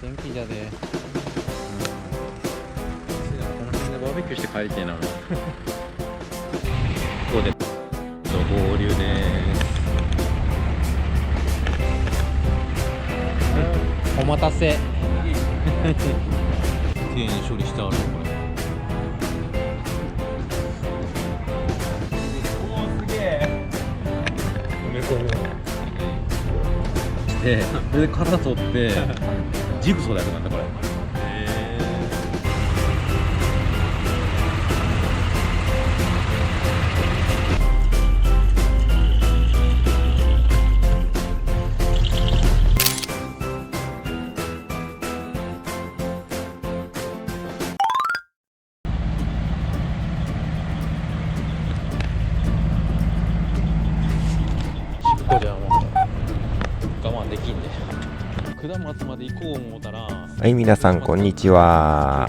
天気じゃで、この辺でバーベキューして帰りたいな。ここで合流です。お待たせ。綺麗に処理してあるこれ。で、それで型取ってジグソーでやるなんだこれ。しっこじゃもう我慢できんで。下松まで行こう思ったら。はい、皆さんこんにちは。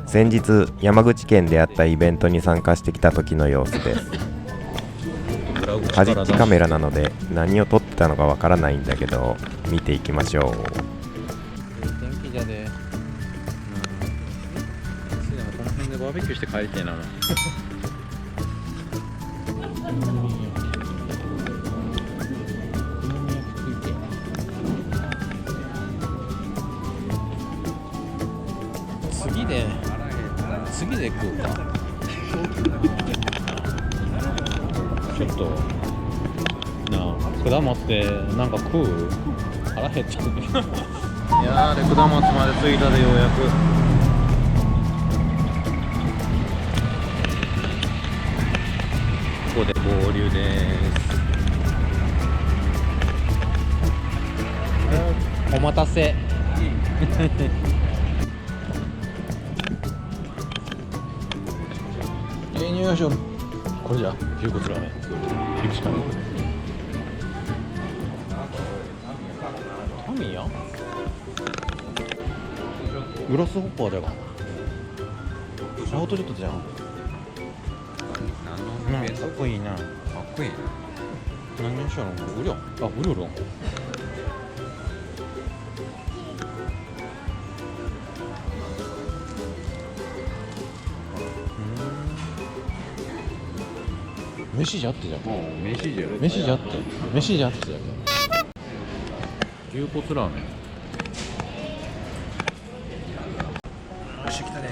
先日山口県であったイベントに参加してきた時の様子です。カジッチカメラなので何を撮ってたのかわからないんだけど、見ていきましょう。天気じゃで、この辺でバーベキューして帰りたいな。次で食うか。ちょっとなあ、果物ってなんか食う？腹減っちゃう。いやーで果物まで着いたでようやく。ここで合流です。お待たせ。よいしょ。これじゃ牛骨ラーメン行くしかない。タミヤグラスホッパーじゃがアウトレットじゃん。なんかかっこいいな。かっこいいな。何にしようの。うりょうりょう。飯じゃってじゃん。飯じゃってじゃん。牛骨ラーメン。よし来たね。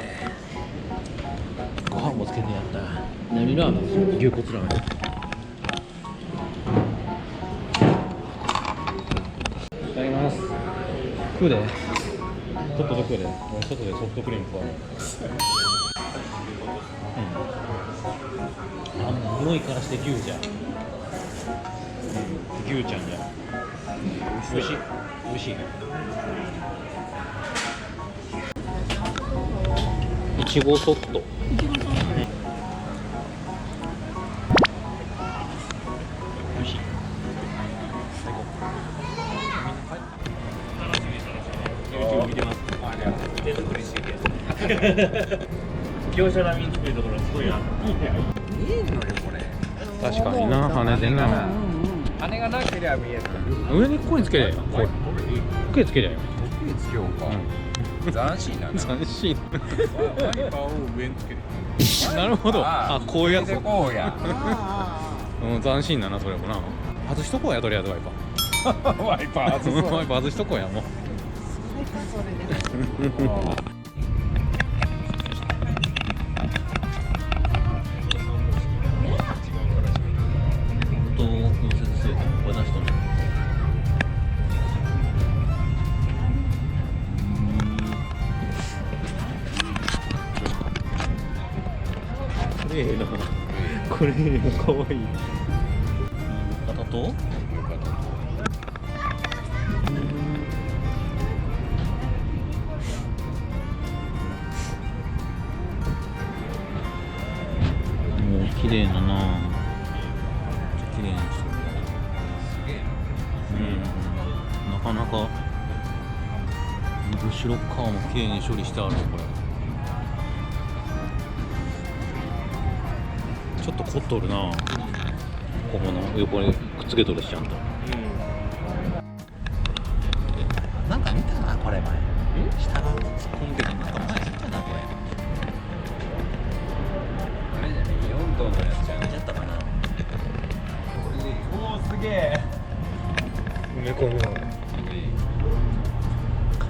ご飯もつけてやった。何ラーメン？牛骨ラーメン。いただきます。食うで。ちょっと食うで。外でソフトクリーム食わない。匂いからして牛じゃん。牛ちゃんじゃん。おいしい。おいしい。いちごソフト。おいしい。最高。YouTube 見てます。手作りしてる。業者並みに作るところすごいな。見えんのよこれ。確かにな、羽でな。羽がなければ見える。上にここにつけりゃいいよ。ここにつけりゃいいよ。ここにつけようか。斬新な。斬新。ワイパーを上につける。なるほど。あ、こういうやつ。こうや。うん、斬新だなそれもな。外しとこうやとりあえずワイパー。ワイパー外そう。ワイパー外しとこうやもう。それで。これかわいい。肩と？もう綺麗だな。綺麗にしてる。なかなか後ろ側も綺麗に処理してあるよこれ。ちょっと凝っとるな。ここの横にくっつけとるしちゃんと。なんか見たな。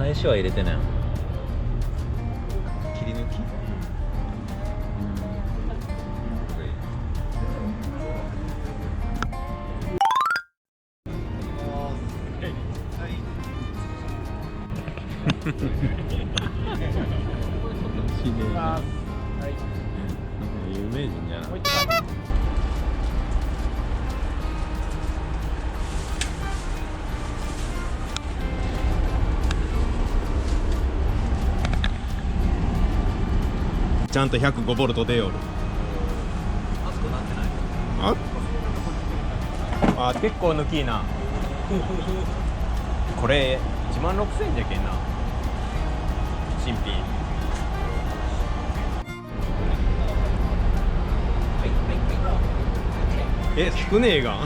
返しは入れてない。切り抜き？有名人じゃない。ちゃんと105ボルト出よる。熱くなってない。あ、結構抜きいな。これ16,000じゃけんな。新品。え、少ねえがん。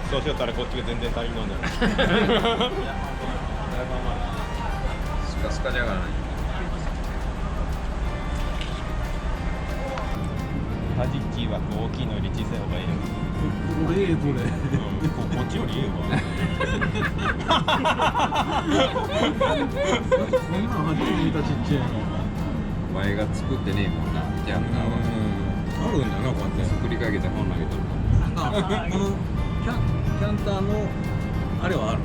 そうしよったらこっちが全然足りんのんじゃない。スカスカじゃがない。カジキは大きいのより小さい方がいいの。これこれ。こっちよりいいわ。こんなん初めて見たちっちゃいの。前が作ってねえもんな、キャンターは。あるんだな、こうやって。作りかけて本投げとる。このキャンターのあれはある。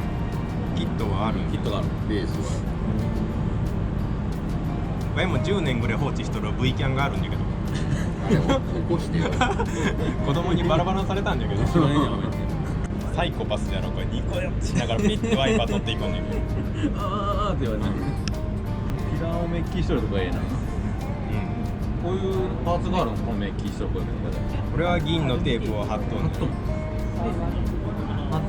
キットはある。キットがある。ベースは。前も10年ぐらい放置しとる V キャンがあるんだけど。あれを起こしてよ。子供にバラバラにされたんだけど。それやめて。サイコパスやろ、これニコよしながらピッてワイパー取っていくんだけど。あーって言われて。ピラオメッキしとるとかええな。こういうパーツがあるの、このメッキしとるこれ。これは銀のテープを貼っとんねん。貼って。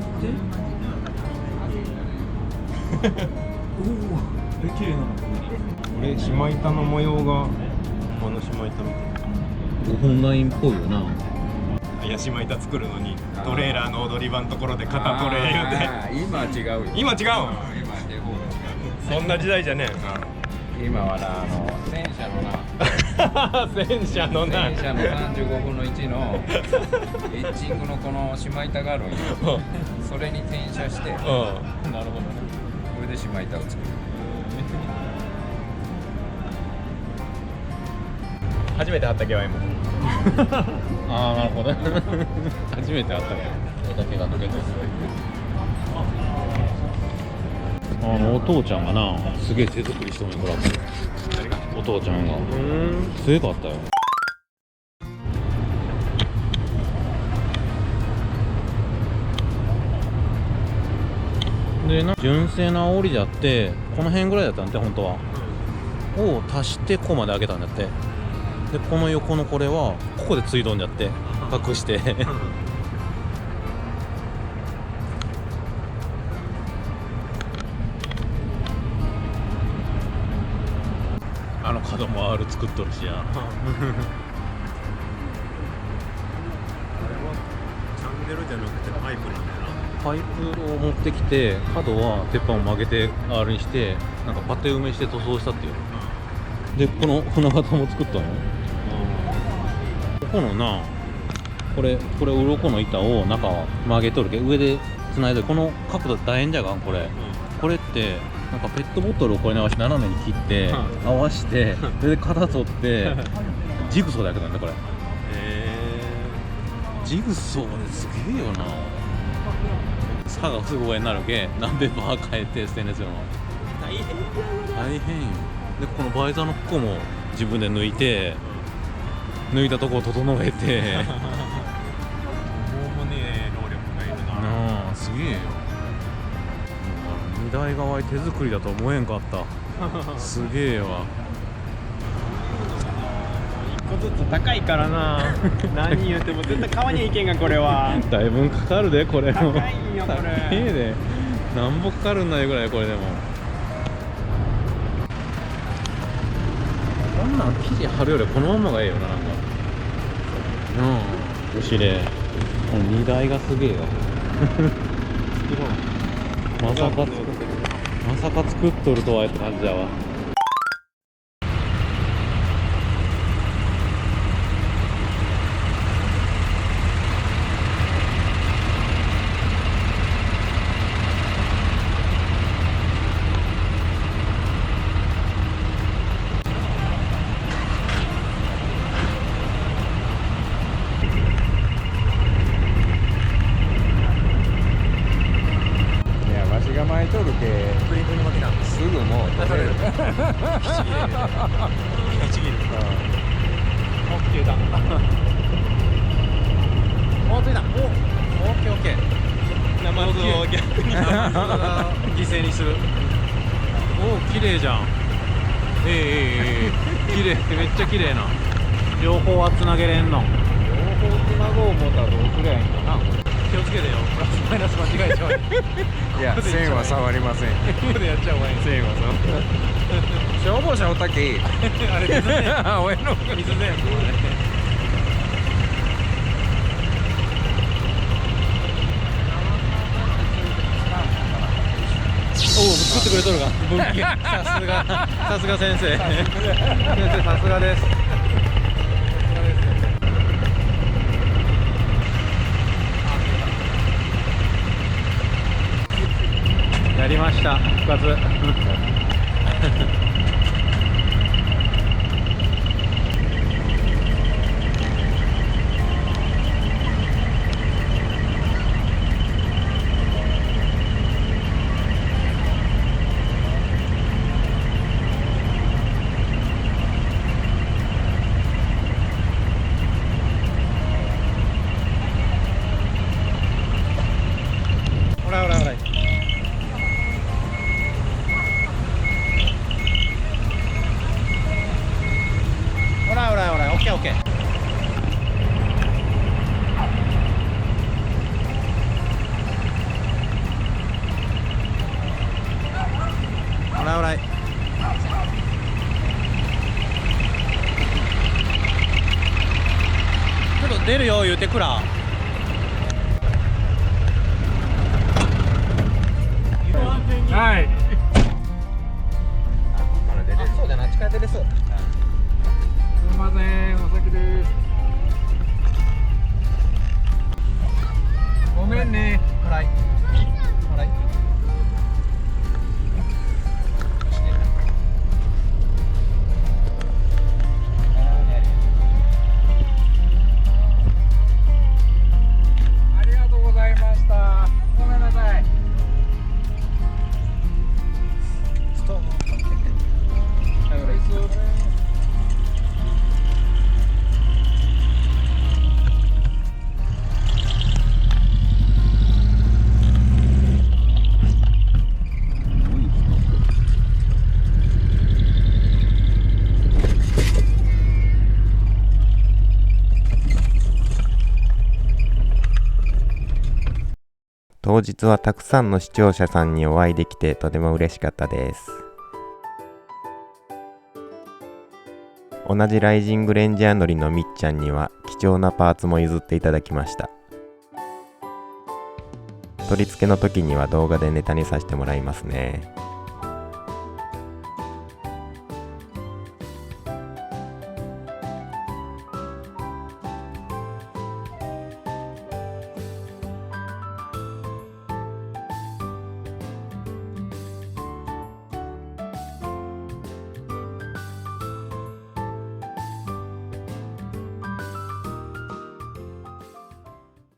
おお、綺麗なの。これ島板の模様がこの島板みたい5本ラインっぽいよな。な。いや、島板作るのにトレーラーの踊り場のところで肩取れ言うて。今は違うよ。今違う。今手法が違う。そんな時代じゃね今はな、戦車のな。戦車のな。戦車の35分の1のエッチングのこの島板があるんよ。それに転写して、こうん。なるほどね。れで島板を作る。初めて貼ったけわいも。ああ、なるほどね。初めて会ったけど、絵だけが抜けてる。お父ちゃんがな、すげえ手作りしてもらってる。誰が？お父ちゃんが。すげえかったよ。でな、純正な煽りであって、この辺ぐらいだったんだって、本当は。を足してここまで上げたんだって。でこの横のこれはここでついどんじゃって隠してあの角も R 作っとるしや。チャンネルじゃなくてパイプなんだよな。パイプを持ってきて角は鉄板を曲げて R にしてなんかパテ埋めして塗装したっていう。でこの船型も作ったの。ここのな、これ鱗の板を中は曲げとるけ上で繋いでこの角度大変じゃがんこれ、これってなんかペットボトルをこれに合わせて斜めに切って合わせてそれで型取ってジグソーだけなんだこれ。ジグソーですげえよな。差がすごいになるけ何べんバー変えてステンレスの大変よ。でこのバイザーのここも自分で抜いて抜いたとこを整えてもうね労力がいるな。なあすげえよ。荷台側に手作りだと思えんかった。すげえわ。一個ずつ高いからな。何言うても絶対買わにゃいけんがこれは。だいぶかかるでこれも。高いんよこれ。高えでなんぼかかるんないぐらいこれでも。こんなん生地貼るよりこのままがええよな、なんか。後れこの荷台がすげえよ。まさか作っとるとはって感じだわ。犠牲にする。おお、綺麗じゃん。綺麗、めっちゃ綺麗な。両方はつなげれんの。両方つなごう思ったらどうすりゃいいんかな。気をつけてよ。プラスマイナス間違えちゃう。いや、線は触りません。ここでやっちゃうわよ。線は触る。消防車おったっけ。あれ水ね。俺の水ね。おお、作ってくれとるが。分岐。さすが先生。先生、さすがです。やりました、復活。ほらほらほら。ほらほらほら、オッケーオッケー。ほらほら。ちょっと出るよ言うてくら。はい。出れそうじゃない？近い出れそう。すみません、お先です。ごめんね。ほらい。ほらい。ありがとうございました。ごめんなさい。ストーン。はい、ほらい。当日はたくさんの視聴者さんにお会いできてとても嬉しかったです。同じライジングレンジャー乗りのみっちゃんには貴重なパーツも譲っていただきました。取り付けの時には動画でネタにさせてもらいますね。